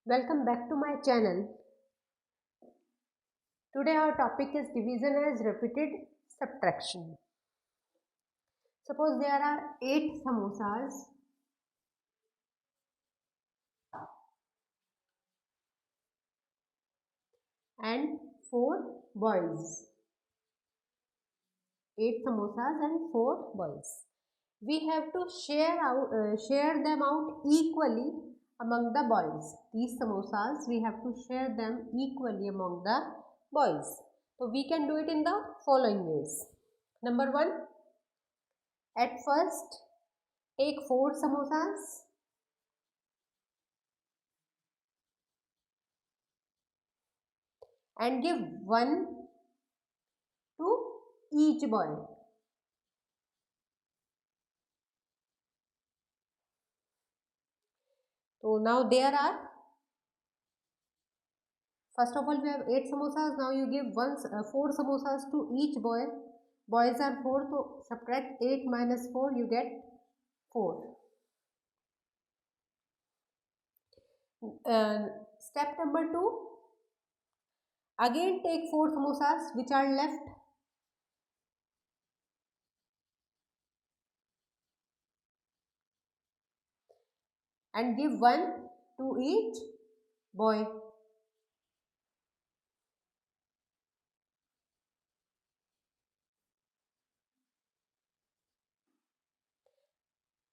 Welcome back to my channel. Today our topic is division as repeated subtraction. Suppose there are 8 samosas and 4 boys. 8 samosas and 4 boys. We have to share them out equally among the boys. These samosas we have to share them equally among the boys. So we can do it in the following ways. Number 1, at first take 4 samosas and give one to each boy. So now there are, first of all we have 8 samosas. Now you give 4 samosas to each boy. Boys are 4, so subtract 8 minus 4, you get 4. Step number 2, again take 4 samosas which are left and give one to each boy.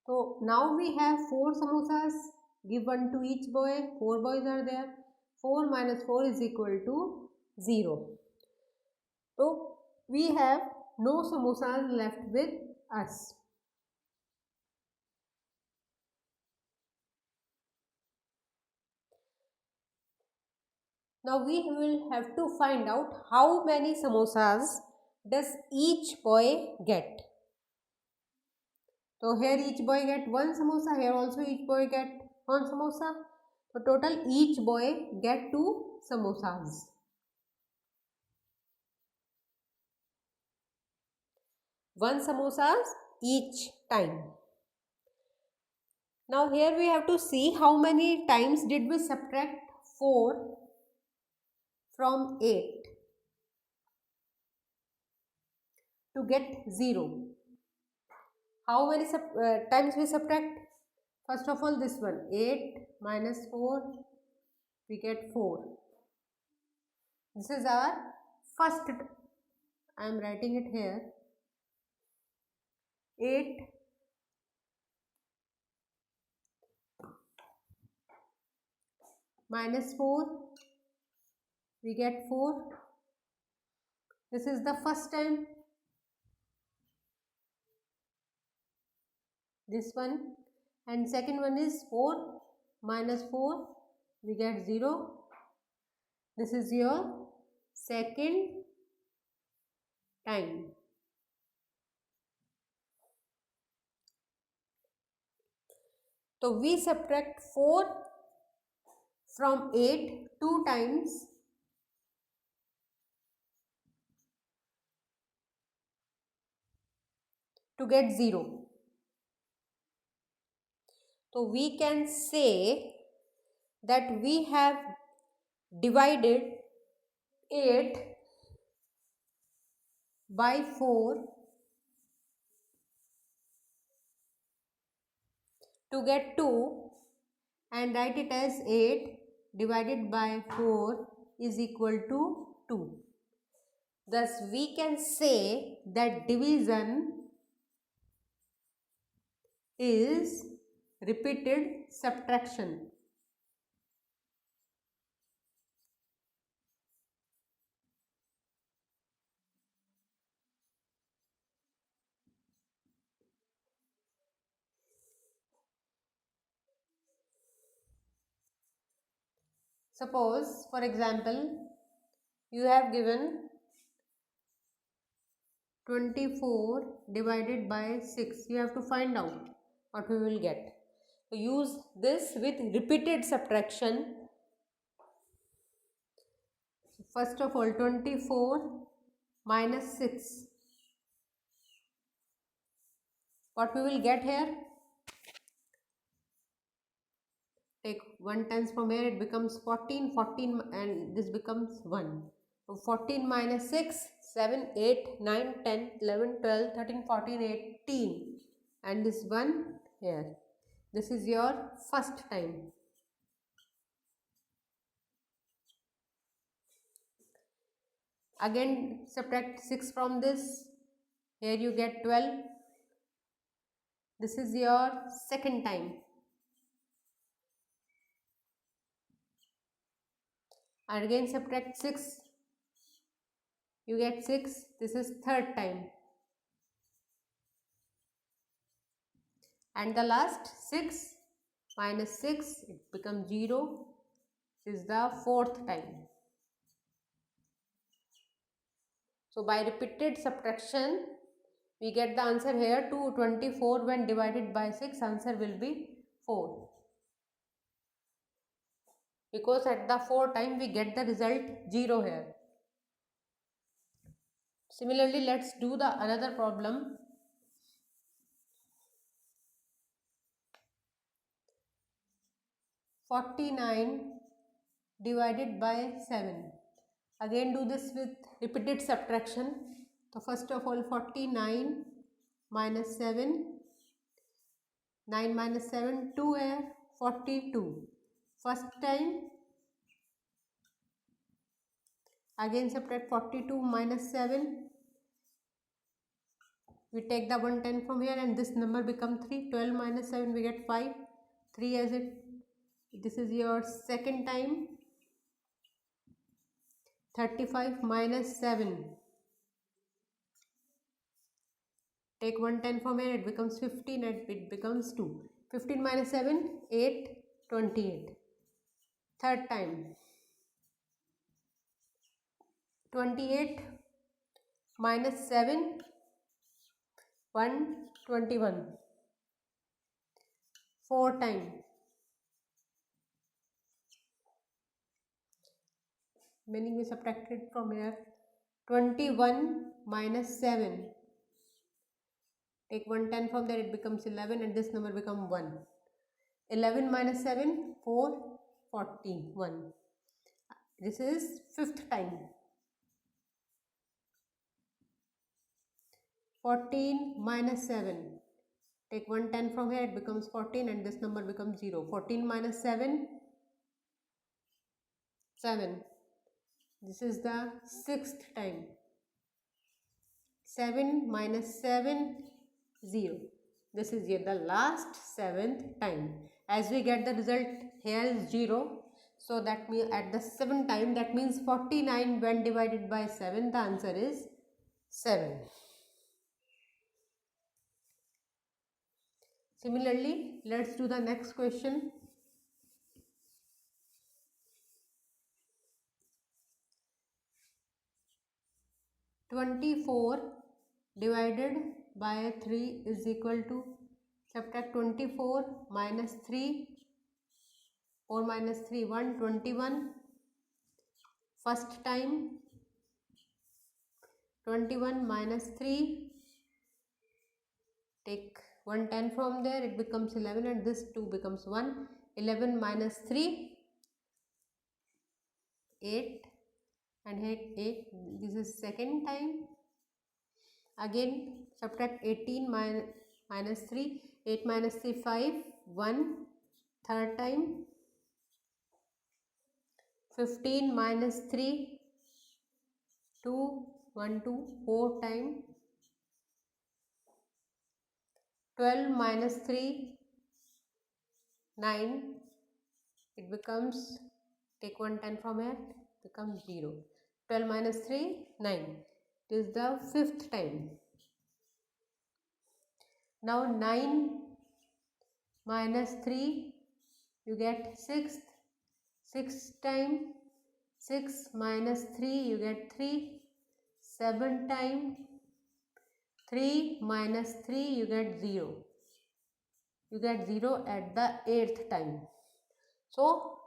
So now we have 4 samosas, give one to each boy, 4 boys are there. 4 minus 4 is equal to 0. So we have no samosas left with us. Now we will have to find out how many samosas does each boy get. So here each boy get one samosa, here also each boy get one samosa. So total each boy get 2 samosas. One samosas each time. Now here we have to see how many times did we subtract 4 from 8 to get 0. How many times we subtract? First of all this one, 8 minus 4, we get 4. This is our first, I am writing it here. 8 minus 4, we get 4. This is the first time. This one, and second one is 4 minus 4, we get 0. This is your second time. So we subtract 4 from 8 2 times. To get 0. So we can say that we have divided 8 by 4 to get 2 and write it as 8 divided by 4 is equal to 2. Thus we can say that division is repeated subtraction. Suppose, for example, you have given 24 divided by 6. You have to find out what we will get. So use this with repeated subtraction. First of all, 24 minus 6. What we will get here? Take 1 tens from here, it becomes 14, 14 and this becomes 1. So 14 minus 6, 7, 8, 9, 10, 11, 12, 13, 14, 18 and this 1 here. This is your first time. Again subtract 6 from this. Here you get 12. This is your second time. And again subtract 6. You get 6. This is third time. And the last 6 minus 6, it becomes 0. This is the fourth time. So by repeated subtraction, we get the answer here 224 when divided by 6, answer will be 4. Because at the 4 time we get the result 0 here. Similarly, let's do the another problem. (49) divided by 7. Again do this with repeated subtraction. So first of all 49 minus 7. 9 minus 7, 2 है 42. First time. Again subtract 42 minus 7. We take the 110 from here and this number become 3. 12 minus 7 we get 5. 3 as it. This is your second time. 35 minus 7. Take 110 from here, it becomes 15 and it becomes 2. 15 minus 7, 8, 28. Third time. 28 minus 7, 1, 21. 4 time. Meaning we subtracted from here. 21 minus 7. Take 110 from there, it becomes 11 and this number becomes 1. 11 minus 7, 4, 14, 1. This is fifth time. 14 minus 7. Take 110 from here, it becomes 14 and this number becomes 0. 14 minus 7, 7. This is the sixth time. 7 minus 7, 0. This is the last seventh time. As we get the result here is 0. So that means at the seventh time, that means 49 when divided by 7, the answer is 7. Similarly, let's do the next question. (24) divided by 3 is equal to, subtract 24 minus 3, 4 minus 3, 1, 21. First time. 21 minus 3, take 110 from there, it becomes 11 and this 2 becomes 1. 11 minus 3, 8 and here 8. This is second time. Again subtract 18 minus 3, 8 minus 3, 5, 1. Third time. 15 minus 3, 2, 1, 2, 4 time. 12 minus 3, 9. It becomes, take 110 from here, becomes 0. 12 minus 3, 9. It is the fifth time. Now 9 minus 3, you get sixth. Sixth time. 6 minus 3, you get 3. 7 time. 3 minus 3, you get 0. You get 0 at the 8th time. So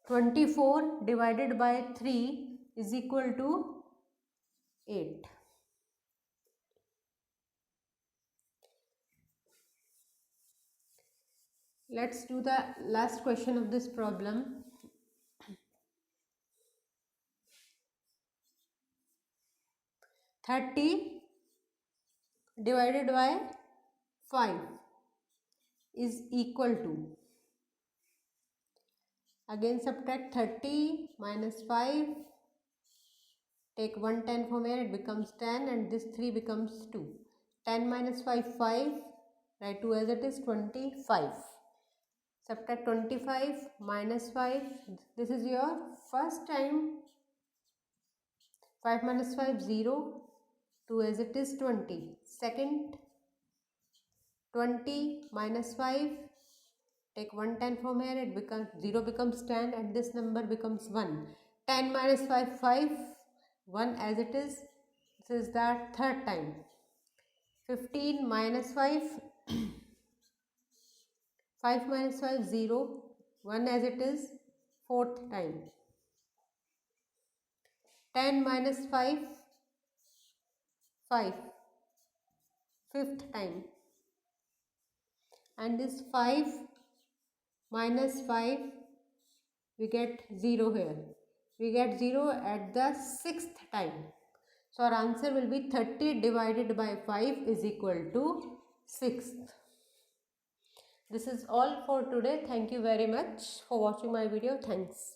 24 divided by 3 is equal to 8. Let's do the last question of this problem. "30 divided by 5 is equal to," again subtract 30 minus 5, take 1 10 from here, it becomes 10 and this 3 becomes 2. 10 minus 5, 5, write 2 as it is, 25. Subtract 25 minus 5, this is your first time. 5 minus 5, 0, 2 as it is, 20. Second, 20 minus 5, take 1 10 from here, it becomes 0 becomes 10 and this number becomes 1. 10 minus 5, 5, 1 as it is, this is that third time. 15 minus 5, 5 minus 5, 0, 1 as it is, fourth time. 10 minus 5, 5, fifth time. And this 5 minus 5, we get 0 here. We get 0 at the sixth time. So our answer will be 30 divided by 5 is equal to 6. This is all for today. Thank you very much for watching my video. Thanks.